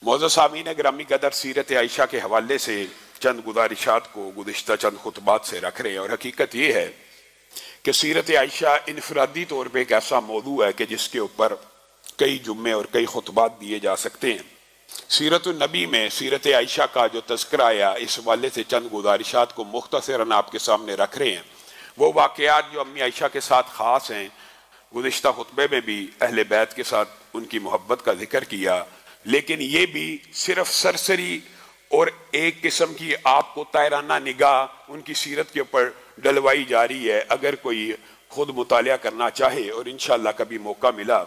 मौजूद सामीन ग्रामी कदर सीरत आयशा के हवाले से चंद गुजारिशात को गुज़िश्ता चंद खुतबात से रख रहे हैं। और हकीकत ये है कि सीरत आयशा इनफरादी तौर पर एक ऐसा मौजू है कि जिसके ऊपर कई जुम्मे और कई खुतबात दिए जा सकते हैं। सीरत नबी में सीरत आयशा का जो तज़किरा आया, इस हवाले से चंद गुजारिशात को मुख्तसरन आपके सामने रख रहे हैं। वो वाक़यात जो अम्मी आयशा के साथ ख़ास हैं, गुज़िश्ता खुतबे में भी अहले बैत के साथ उनकी मोहब्बत का जिक्र किया, लेकिन ये भी सिर्फ सरसरी और एक किस्म की आपको तायराना निगाह उनकी सीरत के ऊपर डलवाई जा रही है। अगर कोई खुद मुतालिया करना चाहे और इंशाअल्लाह कभी मौका मिला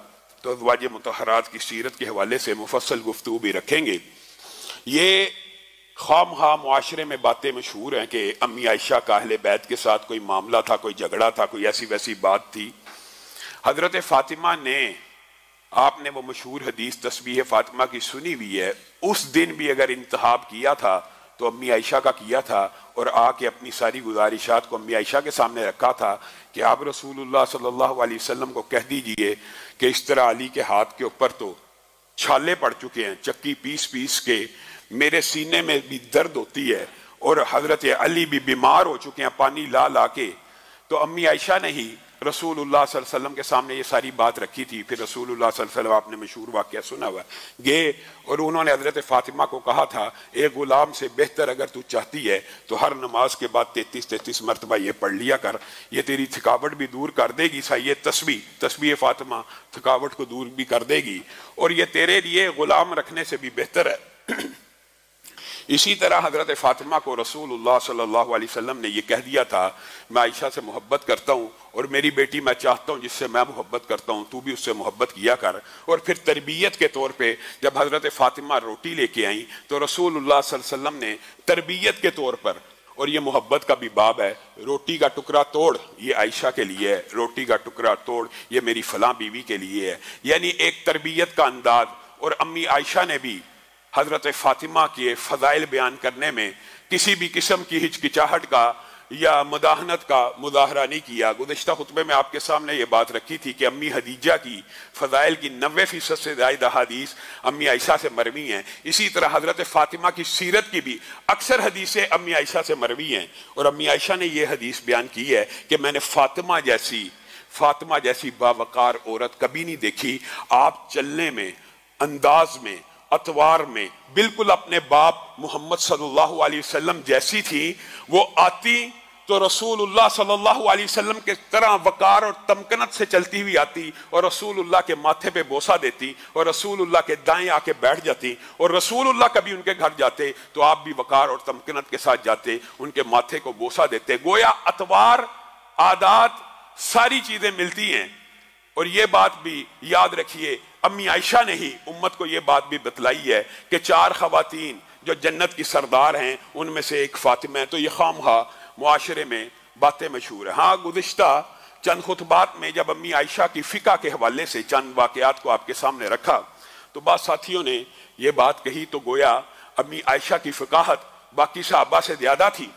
तो अज़वाज मुतहरात की सीरत के हवाले से मुफस्सल गुफ्तगू भी रखेंगे। ये खामखा मुआशरे में बातें मशहूर हैं कि अम्मी आयशा का अहले बैत के साथ कोई मामला था, कोई झगड़ा था, कोई ऐसी वैसी बात थी। हजरत फातिमा ने, आपने वो मशहूर हदीस तस्बीह फातिमा की सुनी हुई है, उस दिन भी अगर इंतहाब किया था तो अम्मी आयशा का किया था और आके अपनी सारी गुजारिशात को अम्मी आयशा के सामने रखा था कि आप रसूलुल्लाह सल्लल्लाहु अलैहि वसल्लम को कह दीजिए कि इस तरह अली के हाथ के ऊपर तो छाले पड़ चुके हैं, चक्की पीस पीस के मेरे सीने में भी दर्द होती है और हजरत अली भी बीमार हो चुके हैं पानी ला ला के। तो अम्मी आयशा ने ही रसूलुल्लाह सल्लल्लाहु अलैहि वसल्लम के सामने ये सारी बात रखी थी। फिर रसूलुल्लाह सल्लल्लाहु अलैहि वसल्लम, आपने मशहूर वाक़या सुना हुआ, गए और उन्होंने हजरत फातिमा को कहा था, एक गुलाम से बेहतर अगर तू चाहती है तो हर नमाज के बाद 33-33 मरतबा ये पढ़ लिया कर, ये तेरी थकावट भी दूर कर देगी। सा ये तस्बीह फातिमा थकावट को दूर भी कर देगी और ये तेरे लिए गुलाम रखने से भी बेहतर है। इसी तरह हजरत फातिमा को रसूलुल्लाह सल्लल्लाहु अलैहि वसल्लम ने यह कह दिया था, मैं आयशा से मोहब्बत करता हूँ और मेरी बेटी मैं चाहता हूँ जिससे मैं मोहब्बत करता हूँ, तू भी उससे मोहब्बत किया कर। और फिर तरबियत के तौर पे जब हजरत फातिमा रोटी लेके आई तो रसूलुल्लाह सल्लल्लाहु अलैहि वसल्लम ने तरबियत के तौर पर, और ये मोहब्बत का भी बाब है, रोटी का टुकड़ा तोड़, ये आयशा के लिए है, रोटी का टुकड़ा तोड़, ये मेरी फलां बीवी के लिए है, यानी एक तरबियत का अंदाज। और अम्मी आयशा ने भी हजरत फातिमा के फ़ज़ाइल बयान करने में किसी भी किस्म की हिचकिचाहट का या मदाहनत का मुजाहरा नहीं किया। गुज़िश्ता खुतबे में आपके सामने ये बात रखी थी कि अम्मी हदीजा की फ़ज़ाइल की 90% से ज़्यादा हदीस अम्मी आयशा से मरवी हैं। इसी तरह हजरत फातिमा की सीरत की भी अक्सर हदीसें अम्मी आयशा से मरवी हैं। और अम्मी आयशा ने यह हदीस बयान की है कि मैंने फातिमा जैसी बावकार औरत कभी नहीं देखी। आप चलने में, अंदाज में, अतवार में बिल्कुल अपने बाप मोहम्मद सल्लल्लाहु अलैहि वसल्लम जैसी थी। वो आती तो रसूलुल्लाह सल्लल्लाहु अलैहि वसल्लम के तरह वकार और तमकनत से चलती हुई आती और रसूलुल्लाह के माथे पे बोसा देती और रसूलुल्लाह के दाएं आके बैठ जाती। और रसूलुल्लाह कभी उनके घर जाते तो आप भी वकार और तमकनत के साथ जाते, उनके माथे को बोसा देते। गोया अतवार, आदात, सारी चीजें मिलती हैं। और ये बात भी याद रखिए, अम्मी आयशा ने ही उम्मत को ये बात भी बतलाई है कि 4 ख़वातीन जो जन्नत की सरदार हैं उनमें से एक फातिमा है। तो ये खामखा मुआशरे में बातें मशहूर है। हाँ, गुज़िश्ता चंद खुतबात में जब अम्मी आयशा की फ़िक़ा के हवाले से चंद वाक़यात को आपके सामने रखा तो बाद साथियों ने यह बात कही तो गोया अम्मी आयशा की फ़िक़ाहत बाकी सहाबा से ज़्यादा थी।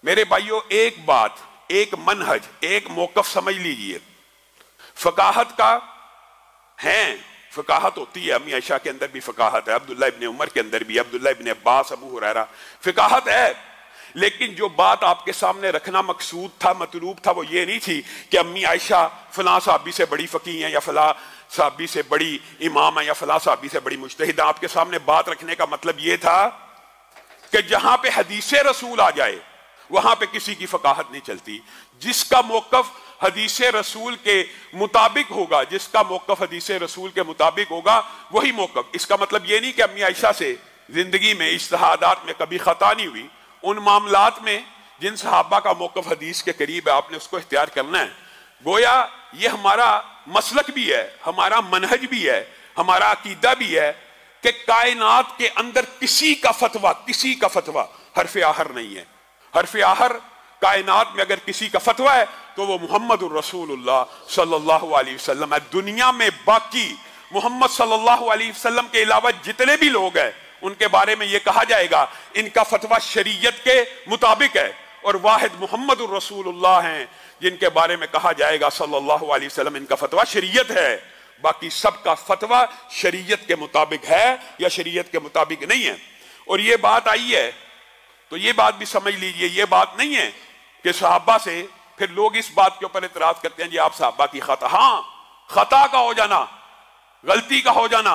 मेरे भाइयों, एक बात, एक मनहज, एक मौक़िफ़ समझ लीजिए। फ़काहत का है, फ़काहत होती है, अम्मी आयशा के अंदर भी फ़काहत है, अब्दुल्लाह इब्ने उमर के अंदर भी, अब्दुल्लाह इब्ने अब्बास, अबू हुरैरा, फ़काहत है। लेकिन जो बात आपके सामने रखना मकसूद था, मतलूब था, वो ये नहीं थी कि अम्मी आयशा फलां साहबी से बड़ी फ़कीह हैं या फलां साहबी से बड़ी इमाम है या फलां साहबी से बड़ी मुज्तहिद। आपके सामने बात रखने का मतलब ये था कि जहां पे हदीसे रसूल आ जाए वहां पे किसी की फ़काहत नहीं चलती। जिसका मौक़िफ़ हदीस रसूल के मुताबिक होगा, जिसका मौक़िफ़ हदीस रसूल के मुताबिक होगा वही मौक़िफ़। इसका मतलब ये नहीं कि अम्मी आयशा से जिंदगी में इज्तिहादात में कभी खता नहीं हुई। उन मामलात में जिन सहाबा का मौक़िफ़ हदीस के करीब है आपने उसको इख्तियार करना है। गोया ये हमारा मसलक भी है, हमारा मनहज भी है, हमारा अकीदा भी है कि कायनात के अंदर किसी का फतवा हर्फ आहर नहीं है। हर्फ आहर कायनात में अगर किसी का फतवा है तो वो मुहम्मदुर रसूलुल्लाह सल्लल्लाहु अलैहि वसल्लम है। दुनिया में बाकी मोहम्मद सल्लल्लाहु अलैहि वसल्लम के अलावा जितने भी लोग हैं उनके बारे में ये कहा जाएगा इनका फतवा शरीयत के मुताबिक है, और वाहिद मुहम्मदुर रसूलुल्लाह हैं जिनके बारे में कहा जाएगा सल्लल्लाहु अलैहि वसल्लम इनका फतवा शरीयत है। बाकी सबका फतवा शरीयत के मुताबिक है या शरीयत के मुताबिक नहीं है। और ये बात आई है तो ये बात भी समझ लीजिए, ये बात नहीं है कि सहाबा से फिर लोग इस बात के ऊपर इतराज करते हैं जी आप सहाबा की खता, हाँ खता का हो जाना, गलती का हो जाना,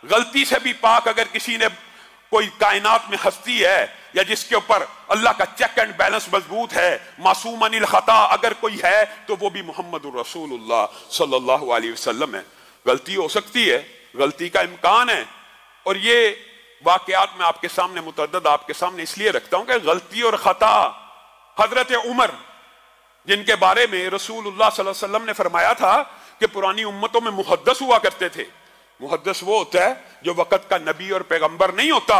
गलती से भी पाक अगर किसी ने कोई कायनात में हस्ती है या जिसके ऊपर अल्लाह का चेक एंड बैलेंस मजबूत है, मासूम अनिल खता अगर कोई है तो वो भी मोहम्मद रसूलुल्लाह सल्लल्लाहु अलैहि वसल्लम है। गलती हो सकती है, गलती का इम्कान है, और ये वाकयात में आपके सामने मुतअद्दिद आपके सामने इसलिए रखता हूं कि गलती और खता, हजरत उमर जिनके बारे में रसूलुल्लाह सल्लल्लाहु अलैहि वसल्लम ने फरमाया था कि पुरानी उम्मतों में मुहद्दिस हुआ करते थे। मुहद्दिस वो होता है जो वक्त का नबी और पैगंबर नहीं होता,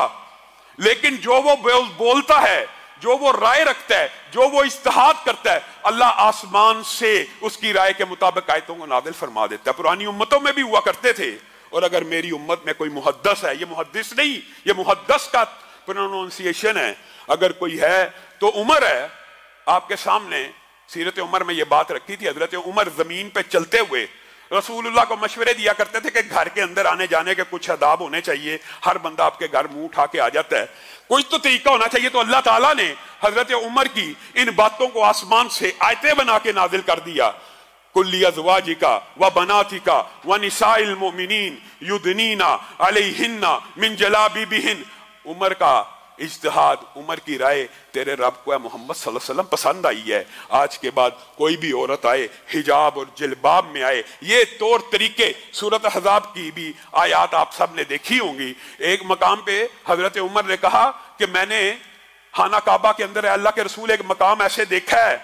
लेकिन जो वो बोलता है, जो वो राय रखता है, जो वो इज्तिहाद करता है, अल्लाह आसमान से उसकी राय के मुताबिक आयतों को नादिल फरमा देता है। पुरानी उम्मतों में भी हुआ करते थे। और अगर मेरी उम्मत में कोई मुहद्दिस है, ये मुहद्दिस नहीं, ये मुहद्दिस का प्रोनाउंसिएशन है, अगर कोई है तो उमर है। आपके सामने सीरत उमर में ये बात रखी थी। हजरत उमर जमीन पे चलते हुए रसूलुल्लाह को मशवरे दिया करते थे कि घर के अंदर आने जाने के कुछ आदाब होने चाहिए, हर बंदा आपके घर मुंह उठा के आ जाता है, कुछ तो तरीका होना चाहिए। तो अल्लाह ताला ने हजरत उमर की इन बातों को आसमान से आयतें बना के नाजिल कर दिया। कुल्ली अज़वाजिका व बनातिका व निसाइल मोमिनीन युदनीना अलैहिन्ना मिन जलाबिबिहिन। उमर का इज्तिहाद, उमर की राय तेरे रब को मोहम्मद सल्लल्लाहु अलैहि वसल्लम पसंद आई है। आज के बाद कोई भी औरत आए हिजाब और जिलबाब में आए, ये तौर तरीके सूरत हज़ाब की भी आयात आप सब ने देखी होंगी। एक मकाम पे हजरत उमर ने कहा कि मैंने खाना काबा के अंदर अल्लाह के रसूल एक मकाम ऐसे देखा है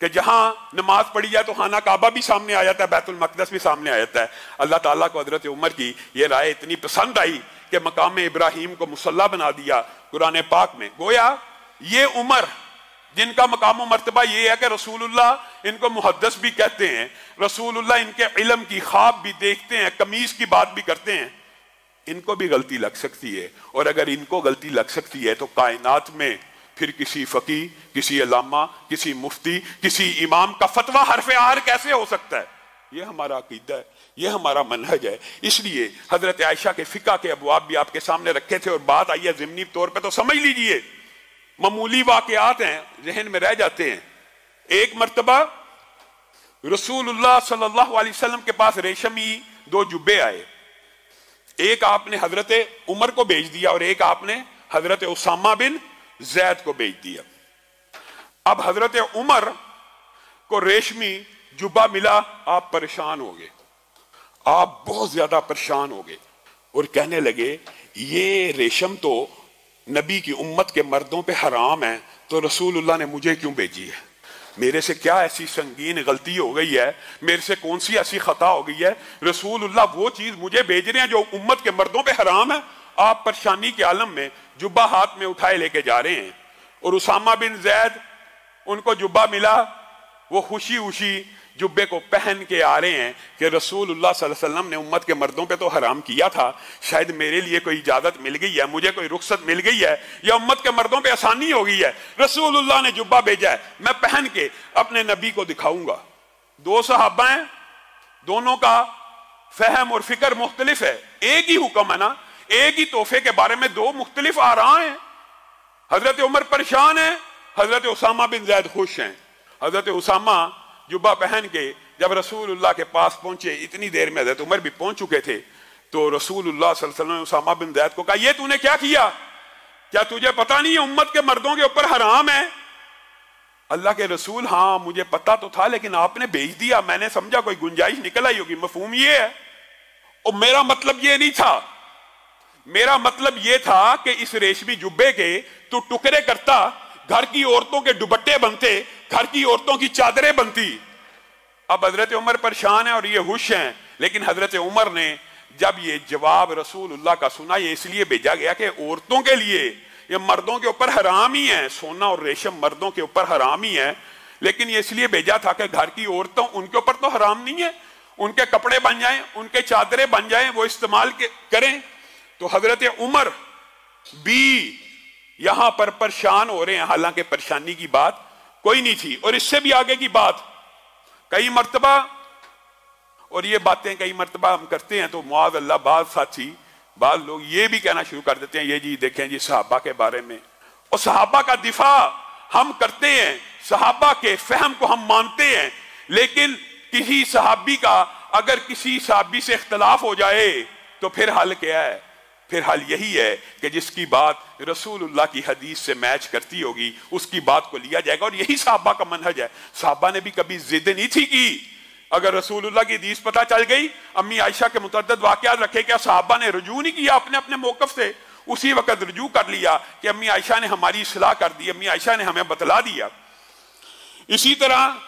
कि जहां नमाज पढ़ी जाए तो खाना काबा भी सामने आ जाता है, बैतुल मक़दस भी सामने आ जाता है। अल्लाह ताला को हजरत उमर की ये राय इतनी पसंद आई कि मकाम इब्राहिम को मुसल्ला बना दिया कुरान पाक में। गोया ये उमर जिनका मकाम मर्तबा ये है कि रसूलुल्लाह इनको मुहद्दिस भी कहते हैं, रसूलुल्लाह इनके इल्म की ख्वाब भी देखते हैं, कमीज की बात भी करते हैं, इनको भी गलती लग सकती है। और अगर इनको गलती लग सकती है तो कायनात में फिर किसी फकी, किसी अल्लामा, किसी मुफ्ती, किसी इमाम का फतवा हरफ आर कैसे हो सकता है? ये हमारा अकीदा है, ये हमारा मनहज है। इसलिए हजरत आयशा के फिका के अबवाब भी आपके सामने रखे थे। और बात आई है ज़िमनी तौर पे तो समझ लीजिए, मामूली वाकयात हैं, जहन में रह जाते हैं। एक मर्तबा रसूलुल्लाह सल्लल्लाहु अलैहि वसल्लम के पास रेशमी 2 जुब्बे आए। एक आपने हजरत उमर को भेज दिया और एक आपने हजरत उसामा बिन जैद को भेज दिया। अब हजरत उमर को रेशमी जुब्बा मिला, आप परेशान हो गए, आप बहुत ज्यादा परेशान हो गए और कहने लगे ये रेशम तो नबी की उम्मत के मर्दों पे हराम है, तो रसूलुल्लाह ने मुझे क्यों भेजी है? मेरे से क्या ऐसी संगीन गलती हो गई है? मेरे से कौन सी ऐसी खता हो गई है? रसूलुल्लाह वो चीज मुझे भेज रहे हैं जो उम्मत के मर्दों पे हराम है। आप परेशानी के आलम में जुब्बा हाथ में उठाए लेके जा रहे हैं। और उसामा बिन जैद, उनको जुब्बा मिला, वो खुशी खुशी जुब्बे को पहन के आ रहे हैं कि रसूलुल्लाह सल्लल्लाहु अलैहि वसल्लम ने उम्मत के मर्दों पे तो हराम किया था, शायद मेरे लिए कोई इजाजत मिल गई है, मुझे कोई रुखसत मिल गई है, या उम्मत के मर्दों पे आसानी हो गई है। रसूलुल्लाह ने जुब्बा भेजा है, मैं पहन के अपने नबी को दिखाऊंगा। 2 सहाबा हैं, दोनों का फहम और फिक्र मुख्तलिफ है। एक ही हुक्म है ना, एक ही तोहफे के बारे में 2 मुख्तलिफ आ रहा है। हजरत उमर परेशान है, हजरत उसामा बिन जैद खुश हैं। हजरत उसामा जुब्बा पहन के जब रसूलुल्लाह के पास पहुंचे, इतनी देर में हजरत उमर भी पहुंच चुके थे, तो रसूलुल्लाह सल्लल्लाहु अलैहि वसल्लम ने उसामा बिन जैद को कहा, ये तूने क्या किया? क्या तुझे पता नहीं है उम्मत के मर्दों के ऊपर हराम है? अल्लाह के रसूल, हाँ मुझे पता तो था, लेकिन आपने भेज दिया, मैंने समझा कोई गुंजाइश निकल आई होगी। मफहूम ये है, और मेरा मतलब ये नहीं था। मेरा मतलब ये था कि इस रेशमी जुब्बे के तू टुकड़े करता, घर की औरतों के दुपट्टे बनते, घर की औरतों की चादरें बनती। अब हजरत उमर परेशान है और ये खुश हैं, लेकिन हजरत उमर ने जब ये जवाब रसूलुल्लाह का सुना, ये इसलिए भेजा गया कि औरतों के लिए ये मर्दों के ऊपर हराम ही है, सोना और रेशम मर्दों के ऊपर हराम ही है, लेकिन ये इसलिए भेजा था कि घर की औरतों, उनके ऊपर तो हराम नहीं है, उनके कपड़े बन जाएं, उनके चादरें बन जाएं, वो इस्तेमाल करें। तो हजरत उमर भी यहां पर परेशान हो रहे हैं, हालांकि परेशानी की बात कोई नहीं थी। और इससे भी आगे की बात, कई मर्तबा और ये बातें कई मरतबा हम करते हैं तो मुआज़ अल्लाह बाज़ साथी बाज़ लोग ये भी कहना शुरू कर देते हैं, ये जी देखें जी सहाबा के बारे में, और सहाबा का दिफा हम करते हैं, सहाबा के फहम को हम मानते हैं, लेकिन किसी सहाबी का अगर किसी सहाबी से इख्तलाफ हो जाए तो फिर हल क्या है? फिर हल यही है कि जिसकी बात रसूलुल्लाह की हदीस से मैच करती होगी उसकी बात को लिया जाएगा, और यही सहाबा का मनहज है। सहाबा ने भी कभी जिद नहीं थी की, अगर रसूलुल्लाह की हदीस पता चल गई, अम्मी आयशा के मुतअद्दिद वाक़यात रखे, क्या सहाबा ने रुजू नहीं किया अपने अपने मौक़िफ़ से? उसी वक्त रुजू कर लिया कि अम्मी आयशा ने हमारी इस्लाह कर दी, अम्मी आयशा ने हमें बतला दिया। इसी तरह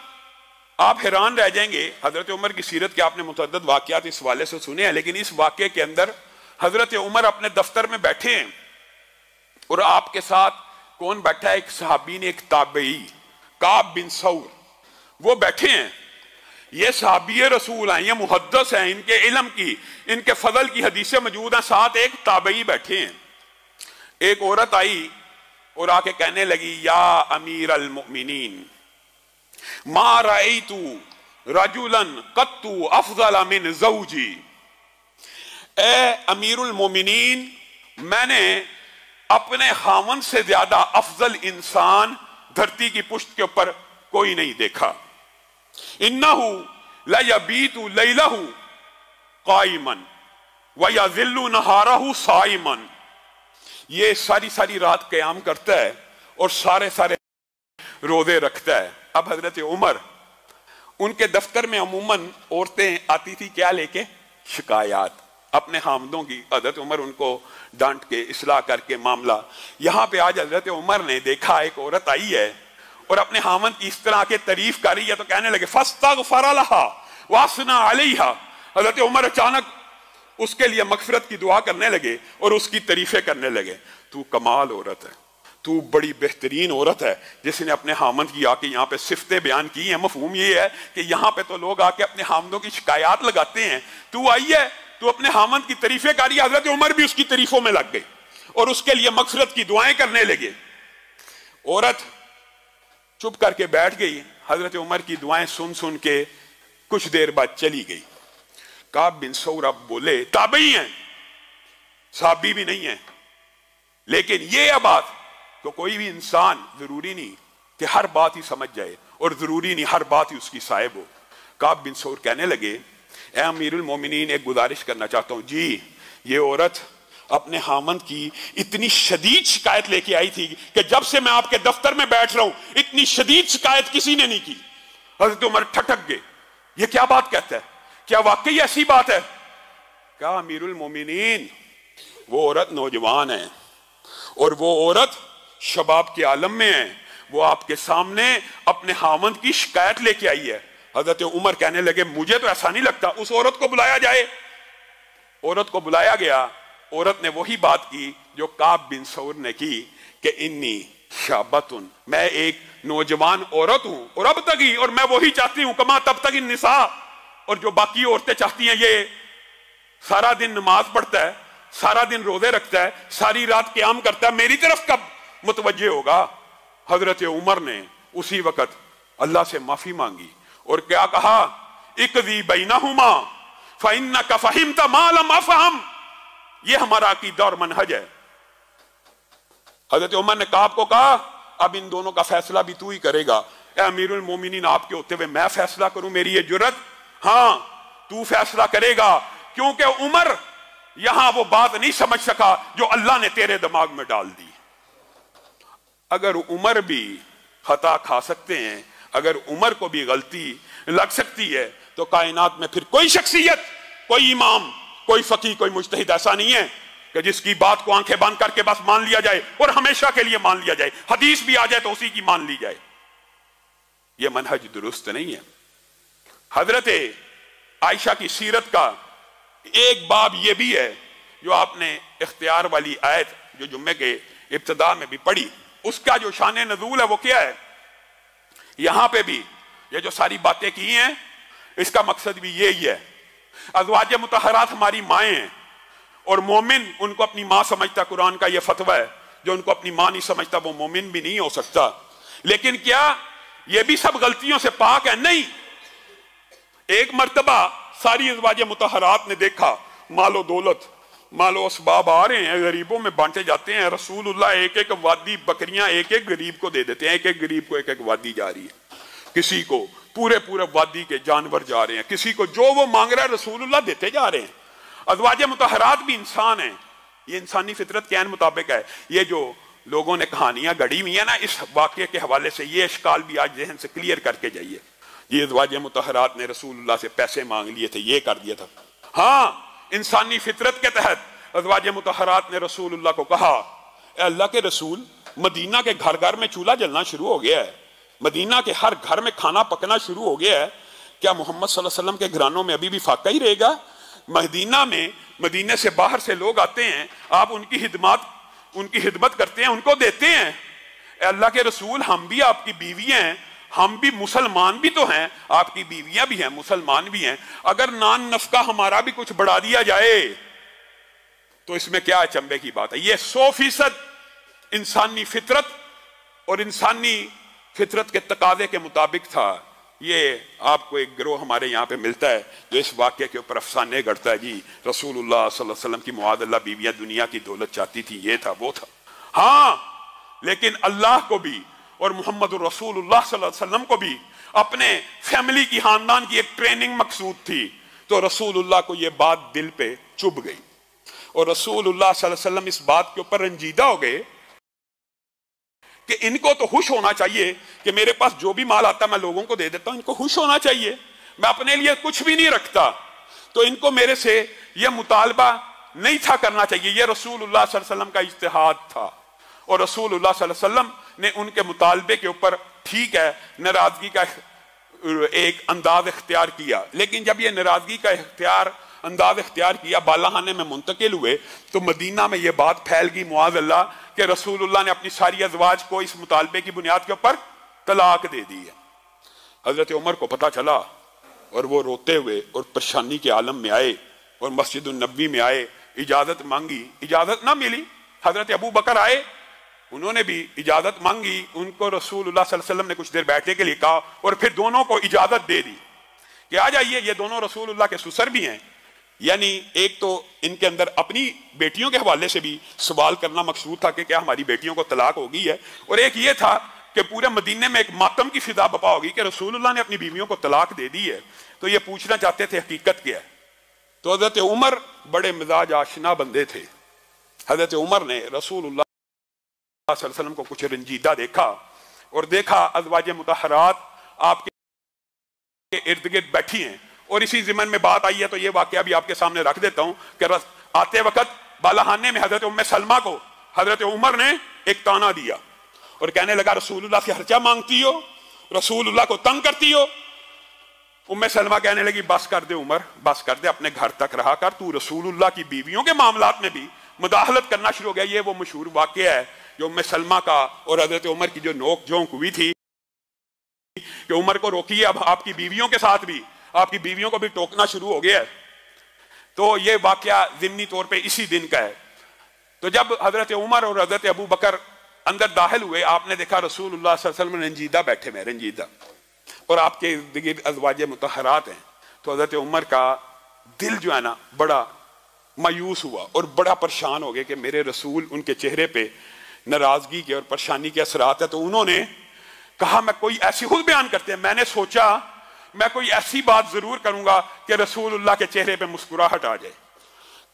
आप हैरान रह जाएंगे, हजरत उमर की सीरत के आपने मुतअद्दिद वाक़यात इस वाले से सुने हैं, लेकिन इस वाक़े के अंदर हजरत उमर अपने दफ्तर में बैठे हैं और आपके साथ कौन बैठा है? एक सहाबी ने, एक ताबई काब बिन सऊर, वो बैठे हैं। ये सहाबी रसूल हैं, ये मुहद्दिस हैं, इनके इल्म की, इनके फजल की हदीसें मौजूद हैं, साथ एक ताबई बैठे हैं। एक औरत आई और आके कहने लगी, या अमीर अल मुमिनीन मा रअयतु रजुलन कत्तु अफज़ल मिन ज़ौजी। ए अमीरुल मोमिनीन, मैंने अपने खामन से ज्यादा अफजल इंसान धरती की पुष्ट के ऊपर कोई नहीं देखा। इन्नहु लयबीतु लैलहु काइमन व यज़िल्लु नहारहु साइमन। ये सारी सारी रात क़याम करता है और सारे सारे रोजे रखता है। अब हजरत उमर, उनके दफ्तर में अमूमन औरतें आती थी क्या लेके? शिकायत अपने हामदों की। हजरत उमर उनको डांट के इस्लाह करके मामला, यहाँ पे आज हजरत उमर ने देखा एक औरत आई है और अपने हामद की इस तरह के तारीफ कर रही है, तो कहने लगे फस्तगफर लहा वासना अलैहा। हजरत उमर अचानक उसके लिए मगफिरत की दुआ करने लगे और उसकी तारीफें करने लगे। तू कमाल औरत है, तू बड़ी बेहतरीन औरत है जिसने अपने हामद की आके यहाँ पे सिफतें बयान की हैं। मफहूम ये है कि यहाँ पे तो लोग आके अपने हामदों की शिकायत लगाते हैं, तू आई है, तू अपने हामद की तारीफें कर रही है। हजरत उमर भी उसकी तारीफों में लग गए और उसके लिए मगफिरत की दुआएं करने लगे। औरत चुप करके बैठ गई, हजरत उमर की दुआएं सुन सुन के कुछ देर बाद चली गई। काब बिन सऊर अब बोले, ताबई हैं, साहबी भी नहीं है, लेकिन ये बात तो कोई भी इंसान जरूरी नहीं कि हर बात ही समझ जाए और जरूरी नहीं हर बात ही उसकी साहिब हो। काब बिन सऊर कहने लगे, ए अमीरुल मोमिनीन, एक गुजारिश करना चाहता हूं जी, ये औरत अपने हामद की इतनी शदीद शिकायत लेके आई थी कि जब से मैं आपके दफ्तर में बैठ रहा हूं इतनी शदीद शिकायत किसी ने नहीं की। हजरत उमर ठटक गए, ये क्या बात कहता है, क्या वाकई ऐसी बात है? क्या अमीरुल मोमिनीन, वो औरत नौजवान है और वो औरत शबाब के आलम में है, वो आपके सामने अपने हामद की शिकायत लेके आई है। हजरत उमर कहने लगे, मुझे तो ऐसा नहीं लगता, उस औरत को बुलाया जाए। औरत को बुलाया गया। औरत ने वही बात की जो काब बिन सऊर ने की कि इन्नी शाबतुन, मैं एक नौजवान औरत हूं और अब तक ही, और मैं वही चाहती हूं कमा तब तक इन निसा, और जो बाकी औरतें चाहती हैं, ये सारा दिन नमाज पढ़ता है, सारा दिन रोजे रखता है, सारी रात क़याम करता है, मेरी तरफ कब मुतवज्जे होगा? हजरत उमर ने उसी वक्त अल्लाह से माफी मांगी और क्या कहा, इक़ज़ी बैनहुमा फ़इन्नका फ़हिम्ता मा लम अफ़हम। ये हमारा अक़ीदा और मनहज है। हजरत उमर ने काब को कहा, अब इन दोनों का फैसला भी तू ही करेगा। ए अमीरुल मोमिनीन, आपके होते हुए मैं फैसला करूं, मेरी ये जुर्रत? हाँ, तू फैसला करेगा, क्योंकि उमर यहां वो बात नहीं समझ सका जो अल्लाह ने तेरे दिमाग में डाल दी। अगर उमर भी खता खा सकते हैं, अगर उमर को भी गलती लग सकती है, तो कायनात में फिर कोई शख्सियत, कोई इमाम, कोई फकीह, कोई मुज्तहिद ऐसा नहीं है कि जिसकी बात को आंखें बंद करके बस मान लिया जाए और हमेशा के लिए मान लिया जाए, हदीस भी आ जाए तो उसी की मान ली जाए। यह मनहज दुरुस्त नहीं है। हजरत आयशा की सीरत का एक बाब यह भी है जो आपने इख्तियार वाली आयत जो जुम्मे के इब्तिदा में भी पढ़ी, उसका जो शान नज़ूल है वो क्या है? यहां पे भी ये जो सारी बातें की हैं, इसका मकसद भी यही है। अज़वाज मुतहरात हमारी माएँ हैं और मोमिन उनको अपनी माँ समझता, कुरान का ये फतवा है, जो उनको अपनी माँ नहीं समझता वो मोमिन भी नहीं हो सकता। लेकिन क्या ये भी सब गलतियों से पाक है? नहीं। एक मर्तबा सारी अज़वाज मुतहरात ने देखा मालो दौलत मालो असबाब आ रहे हैं, गरीबों में बांटे जाते हैं। रसूलुल्लाह एक एक वादी बकरियां एक एक गरीब को दे देते हैं, एक एक गरीब को एक एक वादी जा रही है, किसी को पूरे पूरे वादी के जानवर जा रहे हैं, किसी को जो वो मांग रहा है रसूलुल्लाह देते जा रहे हैं। अज़वाज मुतहरात भी इंसान है, ये इंसानी फितरत के मुताबिक है। ये जो लोगों ने कहानियां गढ़ी हुई है ना इस वाक़े के हवाले से, ये इश्काल भी आज जहन से क्लियर करके जाइए। ये अज़वाज मुतहरात ने रसूलुल्लाह से पैसे मांग लिए थे, ये कर दिया था। हाँ, इंसानी फितरत के तहत अज़वाज मुतहरात ने रसूलुल्लाह को कहा, अल्लाह के रसूल, मदीना के घर घर में चूल्हा जलना शुरू हो गया है, मदीना के हर घर में खाना पकना शुरू हो गया है, क्या मोहम्मद सल्लल्लाहु अलैहि वसल्लम के घरानों में अभी भी फाका ही रहेगा? मदीना में, मदीने से बाहर से लोग आते हैं, आप उनकी हिदमत करते हैं, उनको देते हैं। अल्लाह के रसूल, हम भी आपकी बीवी हैं, हम भी मुसलमान भी तो हैं, आपकी बीवियां भी हैं, मुसलमान भी हैं, अगर नान नफका हमारा भी कुछ बढ़ा दिया जाए तो इसमें क्या अचंभे की बात है? ये 100% इंसानी फितरत और इंसानी फितरत के तकाजे के मुताबिक था। ये आपको एक गिरोह हमारे यहाँ पे मिलता है जो इस वाक़े के ऊपर अफसाने गढ़ता है, जी रसूलुल्लाह सल्लल्लाहु अलैहि वसल्लम की मुआदल्ला बीवियां दुनिया की दौलत चाहती थी, ये था वो था। हाँ, लेकिन अल्लाह को भी और मोहम्मद रसूलुल्लाह सल्लल्लाहु अलैहि वसल्लम को भी अपने फैमिली की, खानदान की एक ट्रेनिंग मकसूद थी। तो रसूलुल्लाह को ये बात दिल पे चुभ गई और रसूलुल्लाह सल्लल्लाहु अलैहि वसल्लम इस बात के ऊपर रंजीदा हो गए कि इनको तो खुश होना चाहिए कि मेरे पास जो भी माल आता है मैं लोगों को दे देता हूं, इनको खुश होना चाहिए, मैं अपने लिए कुछ भी नहीं रखता, तो इनको मेरे से यह मुतालबा नहीं था करना चाहिए। यह रसूलुल्लाह सल्लल्लाहु अलैहि वसल्लम का इज्तिहाद था और रसूलुल्लाह सल्लल्लाहु अलैहि वसल्लम ने उनके मुतालबे के ऊपर, ठीक है, नाराजगी का एक अंदाज इख्तियार किया, लेकिन जब यह नाराजगी का अंदाज इख्तियार किया, बालाहाने में मुंतकिल हुए, तो मदीना में यह बात फैल गई मुआज़ अल्लाह कि रसूलुल्लाह ने अपनी सारी अज़वाज को इस मुतालबे की बुनियाद के ऊपर तलाक दे दी है। हजरत उमर को पता चला और वो रोते हुए और परेशानी के आलम में आए और मस्जिद नबी में आए, इजाजत मांगी, इजाजत ना मिली। हजरत अबू बकर आए, उन्होंने भी इजाजत मांगी, उनको रसूलुल्लाह सल्लल्लाहु अलैहि वसल्लम ने कुछ देर बैठने के लिए कहा और फिर दोनों को इजाजत दे दी कि आ जाइए, ये दोनों रसूलुल्लाह के ससुर भी हैं। यानी एक तो इनके अंदर अपनी बेटियों के हवाले से भी सवाल करना मकसूद था कि क्या हमारी बेटियों को तलाक हो गई है, और एक ये था कि पूरे मदीने में एक मातम की फिजा बपा होगी कि रसूलुल्लाह ने अपनी बीवियों को तलाक दे दी है। तो ये पूछना चाहते थे हकीकत क्या है। तो हजरत उमर बड़े मिजाज आशना बंदे थे। हजरत उमर ने रसूलुल्लाह सल्लल्लाहु अलैहि वसल्लम को कुछ रंजीदा देखा और देखा अज़वाज मुतहरात आपके इर्द गिर्द बैठी हैं, और इसी ज़िमन में बात आई है तो ये वाक़या भी आपके सामने रख देता हूं कि आते वक्त बालाहाने में हजरत उम्मे सलमा को हजरत उमर ने एक ताना दिया और कहने लगा, रसूलुल्लाह से खर्चा मांगती हो, रसूलुल्लाह को तंग करती हो। उम्मे सलमा कहने लगी, बस कर दे उमर, बस कर दे, अपने घर तक रहा कर, तू रसूलुल्लाह की बीवियों के मामलात में भी मुदाखलत करना शुरू हो गया। ये वो मशहूर वाक़या है जो उम्मे सलमा का और हजरत उमर की जो नोक झोंक हुई थी कि उमर को रोकिए, अब आपकी बीवियों के साथ भी, आपकी बीवियों को भी टोकना शुरू हो गया है। तो ये वाक़या ज़िमनी तौर पे इसी दिन का है। तो जब हजरत उमर और हजरत अबू बकर अंदर दाखिल हुए, आपने देखा रसूलुल्लाह सल्लल्लाहु अलैहि वसल्लम रंजीदा बैठे में, रंजीदा, और आपके इर्द गिर्द अज़वाज मुतहरात हैं। तो हजरत उमर का दिल जो है ना बड़ा मायूस हुआ और बड़ा परेशान हो गया कि मेरे रसूल, उनके चेहरे पे नाराजगी के और परेशानी के असरात है। तो उन्होंने कहा, मैं कोई ऐसी, खुद बयान करते हैं, मैंने सोचा मैं कोई ऐसी बात जरूर करूंगा कि रसूलुल्लाह के चेहरे पे मुस्कुराहट आ जाए।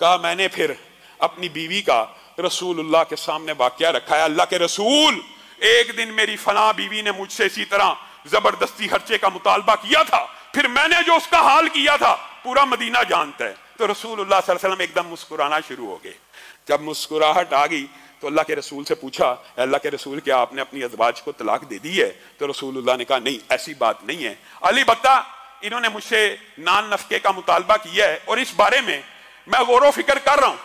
कहा, मैंने फिर अपनी बीवी का रसूलुल्लाह के सामने वाकया रखा है, अल्लाह के रसूल, एक दिन मेरी फला बीवी ने मुझसे इसी तरह जबरदस्ती खर्चे का मुतालबा किया था, फिर मैंने जो उसका हाल किया था पूरा मदीना जानता है। तो रसूलुल्लाह सल्लल्लाहु अलैहि वसल्लम एकदम मुस्कुराना शुरू हो गए। जब मुस्कुराहट आ गई तो अल्लाह के रसूल से पूछा, अल्लाह के रसूल, क्या आपने अपनी अज़वाज को तलाक दे दी है? तो रसूलुल्लाह ने कहा, नहीं, ऐसी बात नहीं है, अली बत्ता इन्होंने मुझसे नान नफके का मुतालबा किया है और इस बारे में मैं गौर फिक्र कर रहा हूं।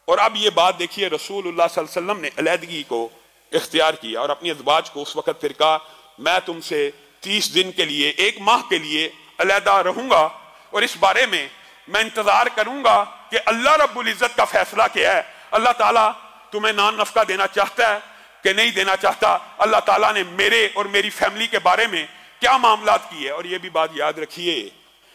और अब ये बात देखिए, रसूलुल्लाह सल्लल्लाहु अलैहि वसल्लम ने अलहदगी को इख्तियार किया और अपनी अज़वाज को उस वक्त फिर कहा, मैं तुमसे 30 दिन के लिए, 1 माह के लिए अलहदा रहूंगा और इस बारे में मैं इंतजार करूंगा कि अल्लाह रब्बुल इज्जत का फैसला क्या है। अल्लाह ताला तुम्हें नान नफका देना चाहता है कि नहीं देना चाहता, अल्लाह ताला ने मेरे और मेरी फैमिली के बारे में क्या मामलात किए। और ये भी बात याद रखिए,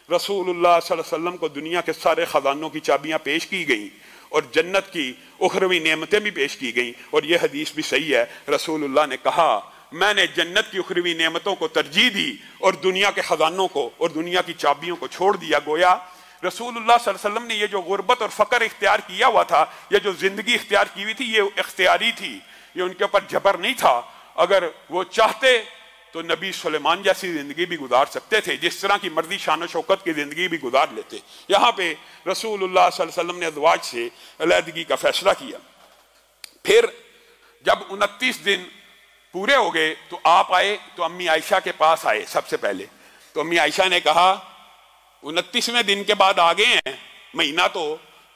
रसूलुल्लाह सल्लल्लाहु अलैहि वसल्लम को दुनिया के सारे खजानों की चाबियां पेश की गई और जन्नत की उखरवी नेमतें भी पेश की गई। और यह हदीस भी सही है, रसूलुल्लाह ने कहा मैंने जन्नत की उखरवी नेमतों को तरजीह दी और दुनिया के खजानों को और दुनिया की चाबियों को छोड़ दिया। गोया रसूलुल्लाह सल्लल्लाहु अलैहि वसल्लम ने ये जो गुर्बत और फकर इख्तियार किया हुआ था, ये जो जिंदगी इख्तियार की हुई थी, ये इख्तियारी थी, ये उनके ऊपर जबर नहीं था। अगर वो चाहते तो नबी सुलेमान जैसी जिंदगी भी गुजार सकते थे, जिस तरह की मर्जी शान शौकत की जिंदगी भी गुजार लेते। यहाँ पे रसूलुल्लाह सल्लल्लाहु अलैहि वसल्लम ने अज़वाज से अलहदगी का फैसला किया। फिर जब 29 दिन पूरे हो गए तो आप आए, तो अम्मी आयशा के पास आए सबसे पहले। तो अम्मी आयशा ने कहा 29वें दिन के बाद आ गए हैं, महीना तो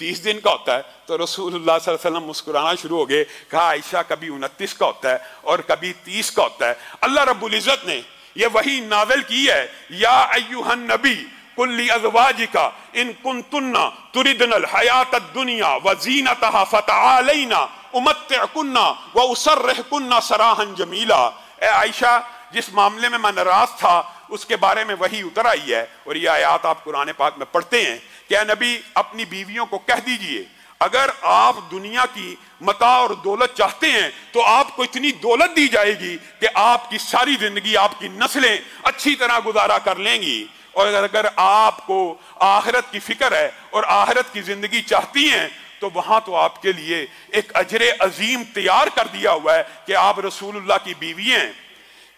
30 दिन का होता है। तो रसूलुल्लाह सल्लल्लाहु अलैहि वसल्लम मुस्कुराना शुरू हो गए, कहा आयशा कभी 29 का होता है और कभी 30 का होता है। अल्लाह रब्बुल इज्जत ने यह वही नाज़िल की है, या अय्युहन नबी कुल्ली अज़वाजिका इन कुंतुन्ना तुरिदनल हयातद दुनिया व ज़ीनतहा फतआलैना उमत्तिअकुन्ना व उसर्रिहकुन्ना सराहन जमीला। ए आयशा, जिस मामले में मैं नाराज था उसके बारे में वही उतर आई है। और यह आयत आप कुरान पाक में पढ़ते हैं कि नबी अपनी बीवियों को कह दीजिए अगर आप दुनिया की मता और दौलत चाहते हैं तो आपको इतनी दौलत दी जाएगी कि आपकी सारी जिंदगी, आपकी नस्लें अच्छी तरह गुजारा कर लेंगी। और अगर आपको आखिरत की फिक्र है और आखिरत की जिंदगी चाहती हैं तो वहां तो आपके लिए एक अजरे अजीम तैयार कर दिया हुआ है कि आप रसूलुल्लाह की बीवी हैं।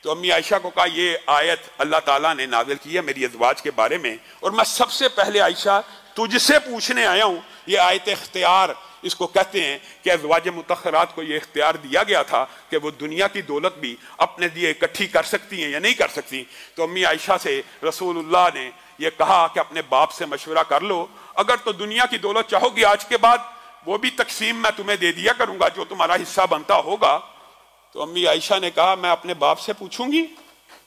तो अम्मी आयशा को कहा ये आयत अल्लाह ताला ने नाज़िल की है मेरी अज़वाज के बारे में, और मैं सबसे पहले आयशा तुझसे पूछने आया हूं। ये आयत इख्तियार इसको कहते हैं कि अज़वाज मुतहरात को ये इख्तियार दिया गया था कि वो दुनिया की दौलत भी अपने लिए इकट्ठी कर सकती हैं या नहीं कर सकती। तो अम्मी आयशा से रसूलुल्लाह ने ये कहा कि अपने बाप से मशवरा कर लो, अगर तो दुनिया की दौलत चाहोगी आज के बाद वो भी तकसीम मैं तुम्हें दे दिया करूंगा, जो तुम्हारा हिस्सा बनता होगा। तो अम्मी आयशा ने कहा मैं अपने बाप से पूछूंगी,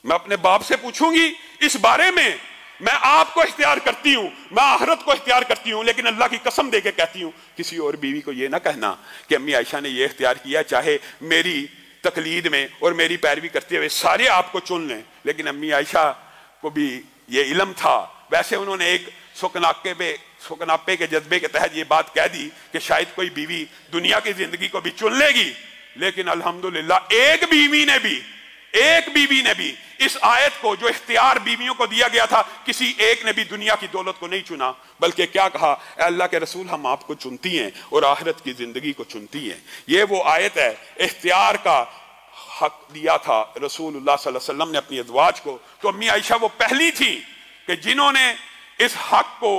मैं अपने बाप से पूछूंगी इस बारे में। मैं आपको इख्तियार करती हूं, मैं आखिरत को इख्तियार करती हूं, लेकिन अल्लाह की कसम देके कहती हूं किसी और बीवी को यह ना कहना कि अम्मी आयशा ने यह इख्तियार किया, चाहे मेरी तकलीद में और मेरी पैरवी करते हुए सारे आपको चुन लें। लेकिन अम्मी आयशा को भी ये इल्म था। वैसे उन्होंने एक सुकनापे के जज्बे के तहत ये बात कह दी कि शायद कोई बीवी दुनिया की जिंदगी को भी चुन लेगी, लेकिन अल्हम्दुलिल्लाह एक बीवी ने भी इस आयत को जो इख्तियार बीवियों को दिया गया था, किसी एक ने भी दुनिया की दौलत को नहीं चुना, बल्कि क्या कहा, अल्लाह के रसूल हम आपको चुनती हैं और आखिरत की जिंदगी को चुनती हैं। ये वो आयत है, इख्तियार का हक दिया था रसूलुल्लाह सल्लल्लाहु अलैहि वसल्लम ने अपनी अज़वाज को। तो अम्मी आयशा वो पहली थी कि जिन्होंने इस हक को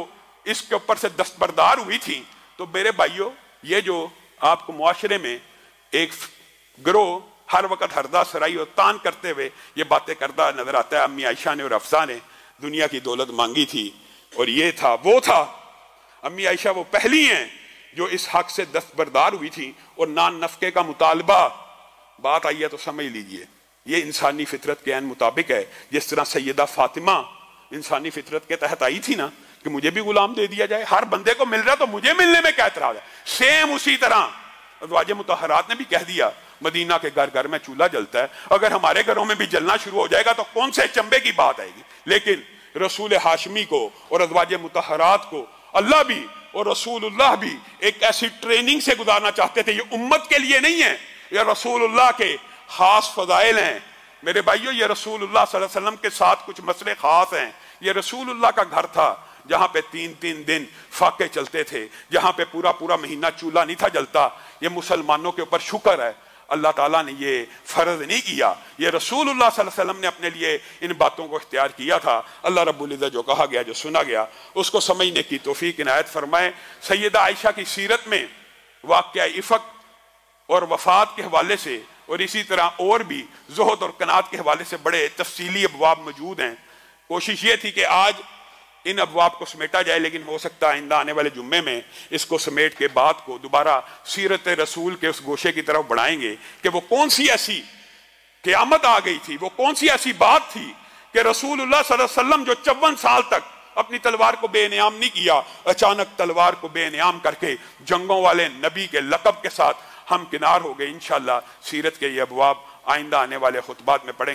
इसके ऊपर से दस्तबरदार हुई थी। तो मेरे भाइयों, ये जो आपको मुआशरे में एक गिरोह हर वक्त हरदा सराई और तान करते हुए ये बातें करता नजर आता है, अम्मी आयशा ने और अफसा ने दुनिया की दौलत मांगी थी और ये था वो था। अम्मी आयशा वो पहली हैं जो इस हक से दस्तबरदार हुई थी और नान नफके का मुतालबा, बात आई है तो समझ लीजिए, ये इंसानी फितरत के ऐन मुताबिक है। जिस तरह सैयदा फातिमा इंसानी फितरत के तहत आई थी ना कि मुझे भी गुलाम दे दिया जाए, हर बंदे को मिल रहा तो मुझे मिलने में क्या एतराज है, सेम उसी तरह अज़वाज मुतहरात ने भी कह दिया मदीना के घर घर में चूल्हा जलता है, अगर हमारे घरों में भी जलना शुरू हो जाएगा तो कौन से चंबे की बात आएगी। लेकिन रसूल हाशमी को और अज़वाज मुतहरात को अल्लाह भी और रसूलुल्लाह भी एक ऐसी ट्रेनिंग से गुजारना चाहते थे। ये उम्मत के लिए नहीं है, ये रसूलुल्लाह के खास फजाइल हैं। मेरे भाइयों, ये रसूलुल्लाह सल्लल्लाहु अलैहि वसल्लम के साथ कुछ मसले खास हैं। ये रसूलुल्लाह का घर था जहां पे 3-3 दिन फाके चलते थे, जहां पे पूरा महीना चूल्हा नहीं था जलता। ये मुसलमानों के ऊपर शुक्र है, अल्लाह ताला ने ये फर्ज नहीं किया, ये रसूलुल्लाह सल्लल्लाहु अलैहि वसल्लम ने अपने लिए इन बातों को इख्तियार किया था। अल्लाह रब्बुल इज़्ज़त जो कहा गया, जो सुना गया, उसको समझने की तौफीक इनायत फरमाए। सैयदा आयशा की सीरत में वाक़या इफ़क और वफ़ात के हवाले से और इसी तरह और भी ज़ुहद और कनात के हवाले से बड़े तफसीली अबवाब मौजूद हैं। कोशिश ये थी कि आज इन अबवाब को समेटा जाए, लेकिन हो सकता है आइंदा आने वाले जुम्मे में इसको समेट के बाद को दोबारा सीरत रसूल के उस गोशे की तरफ बढ़ाएंगे कि वो कौन सी ऐसी क़यामत आ गई थी, वो कौन सी ऐसी बात थी कि रसूलुल्लाह सल्लल्लाहु अलैहि वसल्लम जो 54 साल तक अपनी तलवार को बेनियाम नहीं किया, अचानक तलवार को बेनियाम करके जंगों वाले नबी के लक़ब के साथ हम किनार हो गए। इंशाअल्लाह सीरत के ये अबवाब आइंदा आने वाले खुतबात में पढ़ेंगे।